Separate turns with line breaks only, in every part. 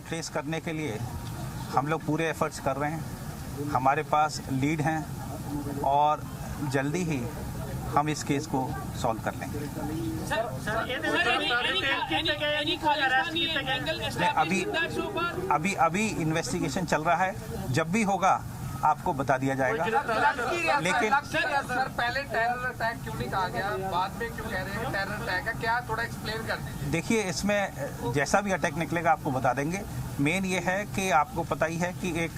Trace करने के लिए हम लोग पूरे एफर्ट्स कर रहे हैं। हमारे पास लीड हैं और जल्दी ही हम इस केस को सॉल्व कर लेंगे। अभी इन्वेस्टिगेशन चल रहा है, जब भी होगा आपको बता दिया जाएगा। लेकिन
सर पहले टेरर अटैक क्यों नहीं कहा गया, बाद में क्यों कह रहे हैं टेरर अटैक है, क्या थोड़ा एक्सप्लेन कर दीजिए।
देखिए, इसमें जैसा भी अटैक निकलेगा आपको बता देंगे। मेन ये है कि आपको पता ही है कि एक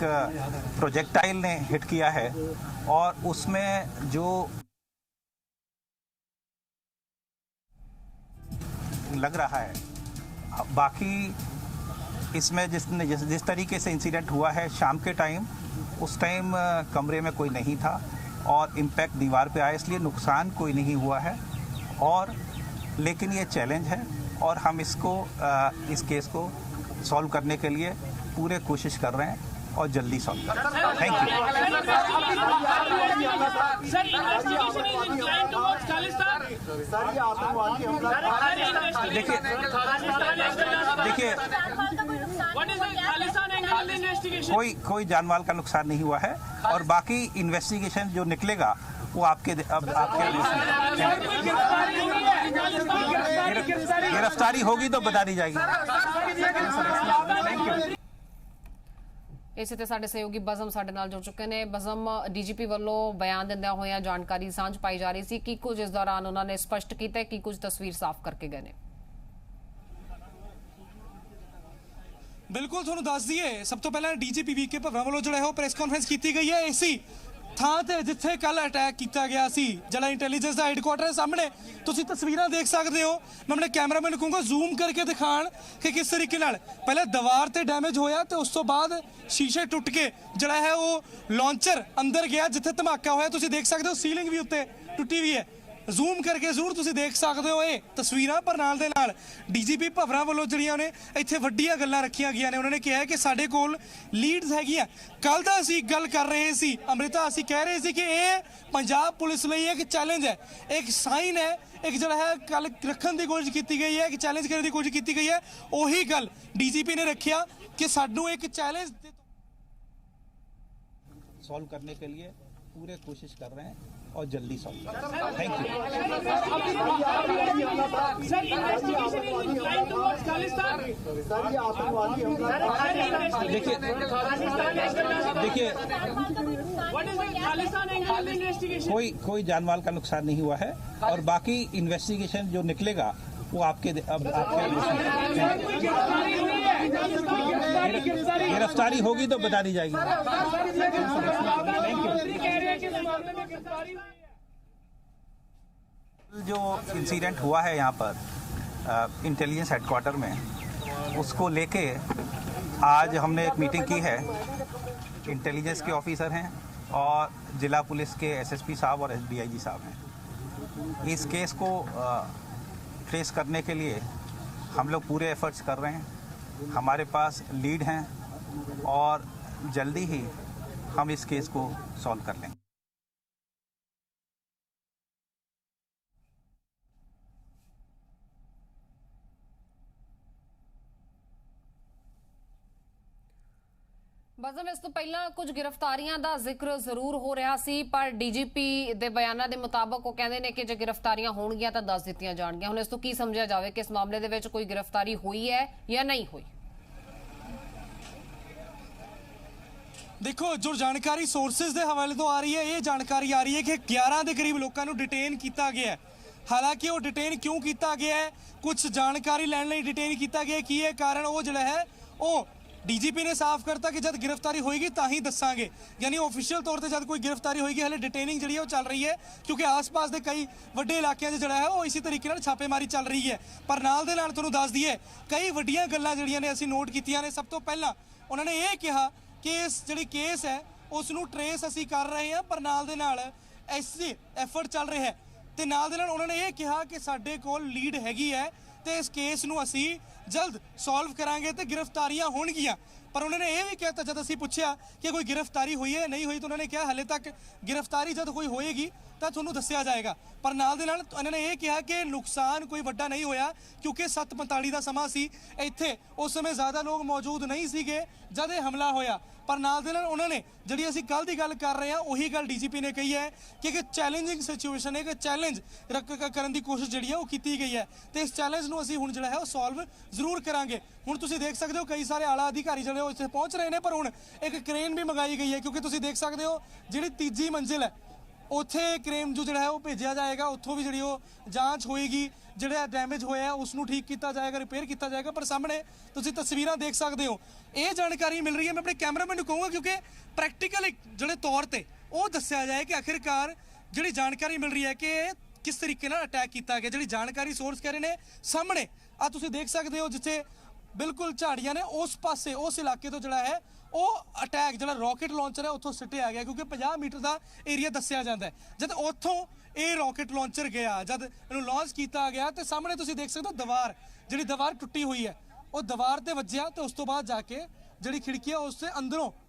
प्रोजेक्टाइल ने हिट किया है और उसमें जो लग रहा है, बाकी इसमें जिस तरीके से इंसिडेंट हुआ है शाम के टाइम, उस टाइम कमरे में कोई नहीं था और इम्पैक्ट दीवार पे आया, इसलिए नुकसान कोई नहीं हुआ है। और लेकिन ये चैलेंज है और हम इस केस को सॉल्व करने के लिए पूरे कोशिश कर रहे हैं और जल्दी सॉल्व कर रहे हैं। Thank you. कोई जानमाल का नुकसान नहीं हुआ है और बाकी इन्वेस्टिगेशन जो निकलेगा वो आपके गिरफ्तारी होगी तो बता दी जाएगी।
इसे ते साडे सहयोगी बज़म साडे नाल जुड़ चुके हैं। बज़म, डीजीपी वालों बयान दिंदे होए जानकारी सांझ पाई जा रही सी कि कुछ इस दौरान उन्होंने स्पष्ट किया कि कुछ तस्वीर साफ करके गए ने।
बिल्कुल तुहानूं दस दईए, सब तो पहले डीजीपी वीके भवरा वालों जो है प्रेस कॉन्फ्रेंस की गई है इसी थां ते जिथे कल अटैक किया गया सी, जिला इंटैलीजेंस का हैडक्वार्टर सामने तुसीं तस्वीरां देख सकते हो। मैं अपने कैमरामैन को कहूँगा जूम करके दिखाण कि किस तरीके नाल पहले दीवार ते डैमेज होया तो उस तो बाद शीशे टुट के जिहड़ा है वो लॉन्चर अंदर गया जिथे धमाका होया। तुसीं देख सकते हो सीलिंग भी उत्ते टुटी हुई है। जूम करके जरूर तुसीं देख सकते हो ये तस्वीरां। पर नाल दे नाल डीजीपी भवरा वालों जिहड़ियां ने इत्थे वड्डियां गल्लां रखियां गईयां ने। उन्होंने कहा कि साडे कोल लीड्स हैगियां। कल दा असीं गल कर रहे सी अमृता, असीं कह रहे सी कि ये पंजाब पुलिस लई एक चैलेंज है, एक साइन है, एक जिहड़ा है कल रखण दी कोशिश की गई है, एक चैलेंज करने की कोशिश की गई है। उही गल डीजीपी ने रखिया कि सानू एक चैलेंज
सॉल्व करने के लिए पूरे कोशिश कर रहे हैं और जल्दी सॉल्व कर रहे हैं। Thank you. कोई जानमाल का नुकसान नहीं हुआ है और बाकी इन्वेस्टिगेशन जो निकलेगा वो आपके गिरफ्तारी होगी तो बता दी जाएगी। जो इंसिडेंट हुआ है यहाँ पर इंटेलिजेंस हेडक्वार्टर में, उसको लेके आज हमने एक मीटिंग की है। इंटेलिजेंस के ऑफिसर हैं और जिला पुलिस के एसएसपी साहब और डीआईजी साहब हैं। इस केस को ट्रेस करने के लिए हम लोग पूरे एफर्ट्स कर रहे हैं। हमारे पास लीड हैं और जल्दी ही हम इस केस को सॉल्व कर लेंगे।
बज़म, इस तो पहला कुछ गिरफ्तारियां का जिक्र जरूर हो रहा सी, पर डीजीपी के बयानों के मुताबिक वो कहते हैं कि जो गिरफ्तारियां होणगियां तो दस दित्तियां जाणगियां। हुण इस तो की समझा जाए कि इस मामले दे विच कोई गिरफ्तारी हुई है या नहीं हुई?
देखो, जो जानकारी सोर्सेज के हवाले तो आ रही है, ये जानकारी आ रही है कि 11 के करीब लोगों को डिटेन किया गया है। हालांकि वो डिटेन क्यों किया गया है, कुछ जानकारी लैण लई डिटेन किया गया की है कारण वो जो है वो डीजीपी ने साफ करता कि जब गिरफ्तारी होएगी तो ही दसांगे। यानी ऑफिशियल तौर पर जब कोई गिरफ्तारी होएगी, हले डिटेनिंग जी चल रही है क्योंकि आस पास के कई वड्डे इलाकों से है वो इसी तरीके छापेमारी चल रही है। पर नाल दे नाल तुहानूं दस दईए कई वड्डियां गल्लां जिहड़ियां ने असीं नोट कीतियां ने। सब तो पहला उन्होंने ये कहा कि इस जिहड़ी केस है उसनूं ट्रेस असीं कर रहे हैं, पर नाल दे नाल ऐसे एफर्ट चल रहे हैं ते नाल दे नाल उन्होंने ये कहा कि साडे कोल लीड हैगी है ते इस केस नूं असीं जल्द सॉल्व करांगे ते गिरफ्तारियां होणगियां। पर उन्होंने ये भी कहता, जब ਅਸੀਂ ਪੁੱਛਿਆ ਕਿ ਕੋਈ ਗ੍ਰਿਫਤਾਰੀ ਹੋਈ ਹੈ ਨਹੀਂ ਹੋਈ, ਤਾਂ ਉਹਨਾਂ ਨੇ ਕਿਹਾ ਹਲੇ ਤੱਕ ਗ੍ਰਿਫਤਾਰੀ ਜਦ ਕੋਈ ਹੋਏਗੀ ਤਾਂ ਤੁਹਾਨੂੰ ਦੱਸਿਆ ਜਾਏਗਾ। ਪਰ ਨਾਲ ਦੇ ਨਾਲ ਇਹਨਾਂ ਨੇ ਇਹ ਕਿਹਾ ਕਿ ਨੁਕਸਾਨ ਕੋਈ ਵੱਡਾ ਨਹੀਂ ਹੋਇਆ, ਕਿਉਂਕਿ 7:45 ਦਾ ਸਮਾਂ ਸੀ, ਇੱਥੇ ਉਸ ਸਮੇਂ ਜ਼ਿਆਦਾ ਲੋਕ ਮੌਜੂਦ ਨਹੀਂ ਸੀਗੇ ਜਦ ਇਹ ਹਮਲਾ ਹੋਇਆ। ਪਰ ਨਾਲ ਦੇ ਨਾਲ ਉਹਨਾਂ ਨੇ ਜਿਹੜੀ ਅਸੀਂ ਕੱਲ ਦੀ ਗੱਲ ਕਰ ਰਹੇ ਹਾਂ ਉਹੀ ਗੱਲ ਡੀਜੀਪੀ ਨੇ ਕਹੀ ਹੈ ਕਿ ਇੱਕ ਚੈਲੰਜਿੰਗ ਸਿਚੁਏਸ਼ਨ ਹੈ, ਕਿ ਚੈਲੰਜ ਕਰਨ ਦੀ ਕੋਸ਼ਿਸ਼ ਜਿਹੜੀ ਹੈ ਉਹ ਕੀਤੀ ਗਈ ਹੈ ਤੇ ਇਸ ਚੈਲੰਜ ਨੂੰ ਅਸੀਂ ਹੁਣ ਜਿਹੜਾ ਹੈ ਉਹ ਸੋਲਵ ਜ਼ਰੂਰ ਕਰਾਂਗੇ। ਹੁਣ ਤੁਸੀਂ ਦੇਖ ਸਕਦੇ ਹੋ ਕਈ ਸਾਰੇ ਆਲਾ ਅਧਿਕਾਰੀ ਜਿਹੜੇ ਉਹ ਇੱਥੇ ਪਹੁੰਚ ਰਹੇ ਨੇ, ਪਰ ਹੁਣ ਇੱਕ ਕ੍ਰੇਨ ਵੀ ਮੰਗਾਈ ਗਈ ਹੈ, ਕਿਉਂਕਿ ਤੁਸੀਂ ਦੇਖ ਸਕਦੇ ਹੋ ਜਿਹੜੀ ਤੀਜੀ ਮੰਜ਼ਿਲ ਹੈ ਉੱਥੇ ਕ੍ਰੇਨ ਜੋ ਜਿਹੜਾ ਹੈ ਉਹ ਭੇਜਿਆ ਜਾਏਗਾ, ਉੱਥੋਂ ਵੀ ਜਿਹੜੀ ਉਹ ਜਾਂਚ ਹੋਏਗੀ, ਜਿਹੜਾ ਡੈਮੇਜ ਹੋਇਆ ਉਸ ਨੂੰ ਠੀਕ ਕੀਤਾ ਜਾਏਗਾ, ਰਿਪੇਅਰ ਕੀਤਾ ਜਾਏਗਾ। ਪਰ ਸਾਹਮਣੇ ਤੁਸੀਂ ਤਸਵੀਰਾਂ ਦੇਖ ਸਕਦੇ ਹੋ, ਇਹ ਜਾਣਕਾਰੀ ਮਿਲ ਰਹੀ ਹੈ। ਮੈਂ ਆਪਣੇ ਕੈਮਰਾਮੈਨ ਨੂੰ ਕਹੂੰਗਾ ਕਿਉਂਕਿ ਪ੍ਰੈਕਟੀਕਲ ਜਿਹੜੇ ਤੌਰ ਤੇ ਉਹ ਦੱਸਿਆ ਜਾਏ ਕਿ ਆਖਿਰਕਾਰ ਜਿਹੜੀ ਜਾਣਕਾਰੀ ਮਿਲ ਰਹੀ ਹੈ ਕਿ ਕਿਸ ਤਰੀਕੇ ਨਾਲ ਅਟੈਕ ਕੀਤਾ ਗਿਆ। ਜਿਹੜੀ ਜਾਣਕਾਰੀ ਸੋਰਸ ਕਹਿ ਰਹੇ ਨੇ ਸਾਹਮਣੇ ਆ ਤੁਸੀਂ ਦੇਖ ਸਕਦੇ ਹੋ, ਜਿੱਥੇ ਬਿਲਕੁਲ ਝਾੜੀਆਂ ਨੇ ਉਸ ਪਾਸੇ ਉਸ ਇਲਾਕੇ ਤੋਂ ਜਿਹੜਾ ਹੈ ਉਹ ਅਟੈਕ ਜਿਹੜਾ ਰਾਕਟ ਲਾਂਚਰ ਹੈ ਉੱਥੋਂ ਸਿੱਟਿਆ ਗਿਆ, ਕਿਉਂਕਿ 50 ਮੀਟਰ ਦਾ ਏਰੀਆ ਦੱਸਿਆ ਜਾਂਦਾ ਹੈ। ਜਦ ਉੱਥੋਂ ਇਹ ਰਾਕਟ ਲਾਂਚਰ ਗਿਆ, ਜਦ ਇਹਨੂੰ ਲਾਂਚ ਕੀਤਾ ਗਿਆ ਤੇ ਸਾਹਮਣੇ ਤੁਸੀਂ ਦੇਖ ਸਕਦੇ ਹੋ ਦੀਵਾਰ, ਜਿਹੜੀ ਦੀਵਾਰ ਟੁੱਟੀ ਹੋਈ ਹੈ ਉਹ ਦੀਵਾਰ ਤੇ ਵੱਜਿਆ ਤੇ ਉਸ ਤੋਂ ਬਾਅਦ ਜਾ ਕੇ ਜਿਹੜੀ ਖਿੜਕੀ ਹੈ ਉਸ ਦੇ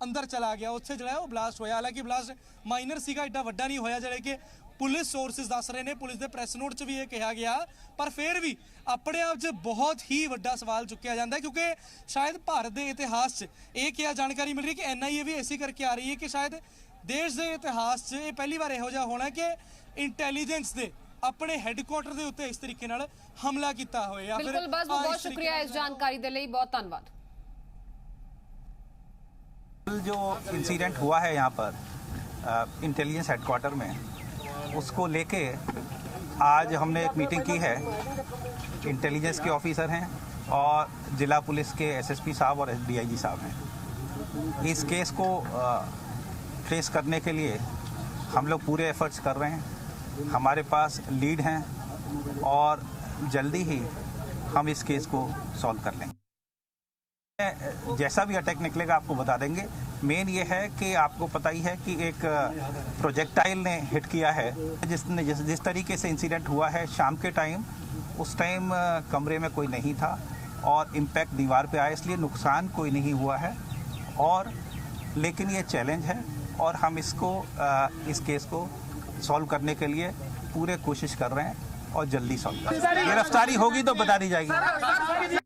ਅੰਦਰ ਚਲਾ ਗਿਆ, ਉੱਥੇ ਜਿਹੜਾ ਹੈ ਉਹ ਬਲਾਸਟ ਹੋਇਆ। ਹਾਲਾਂਕਿ ਬਲਾਸਟ ਮਾਈਨਰ ਸੀਗਾ, ਐਡਾ ਵੱਡਾ ਨਹੀਂ ਹੋਇਆ ਜਿਹੜੇ ਕਿ ਪੁਲਿਸ ਸੋਰਸਿਸ ਦੱਸ ਰਹੇ ਨੇ। ਪੁਲਿਸ ਦੇ ਪ੍ਰੈਸ ਨੋਟ 'ਚ ਵੀ ਇਹ ਕਿਹਾ ਗਿਆ, ਪਰ ਫਿਰ ਵੀ ਆਪਣੇ ਆਪ 'ਚ ਬਹੁਤ ਹੀ ਵੱਡਾ ਸਵਾਲ ਚੁੱਕਿਆ ਜਾਂਦਾ, ਕਿਉਂਕਿ ਸ਼ਾਇਦ ਭਾਰਤ ਦੇ ਇਤਿਹਾਸ 'ਚ ਇਹ ਕਿਹਾ ਜਾਣਕਾਰੀ ਮਿਲ ਰਹੀ ਕਿ NIA ਵੀ ਇਸੇ ਕਰਕੇ ਆ ਰਹੀ ਹੈ ਕਿ ਸ਼ਾਇਦ ਦੇਸ਼ ਦੇ ਇਤਿਹਾਸ 'ਚ ਇਹ ਪਹਿਲੀ ਵਾਰ ਇਹੋ ਜਿਹਾ ਹੋਣਾ ਕਿ ਇੰਟੈਲੀਜੈਂਸ ਦੇ ਆਪਣੇ ਹੈੱਡਕੁਆਟਰ ਦੇ ਉੱਤੇ ਇਸ ਤਰੀਕੇ ਨਾਲ ਹਮਲਾ ਕੀਤਾ ਹੋਇਆ।
ਬਿਲਕੁਲ, ਬਹੁਤ ਸ਼ੁਕਰੀਆ ਇਸ ਜਾਣਕਾਰੀ ਦੇ ਲਈ, ਬਹੁਤ ਧੰਨਵਾਦ।
जो इंसिडेंट हुआ है यहाँ पर इंटेलिजेंस हेडक्वार्टर में, उसको लेके आज हमने एक मीटिंग की है। इंटेलिजेंस के ऑफिसर हैं और ज़िला पुलिस के SSP साहब और DIG साहब हैं। इस केस को ट्रेस करने के लिए हम लोग पूरे एफर्ट्स कर रहे हैं। हमारे पास लीड हैं और जल्दी ही हम इस केस को सॉल्व कर लेंगे। जैसा भी अटैक निकलेगा आपको बता देंगे। मेन ये है कि आपको पता ही है कि एक प्रोजेक्टाइल ने हिट किया है, जिस तरीके से इंसिडेंट हुआ है शाम के टाइम, उस टाइम कमरे में कोई नहीं था और इम्पैक्ट दीवार पे आया, इसलिए नुकसान कोई नहीं हुआ है। और लेकिन ये चैलेंज है और हम इसको इस केस को सॉल्व करने के लिए पूरे कोशिश कर रहे हैं और जल्दी सॉल्व करेंगे। गिरफ्तारी होगी तो बता दी जाएगी।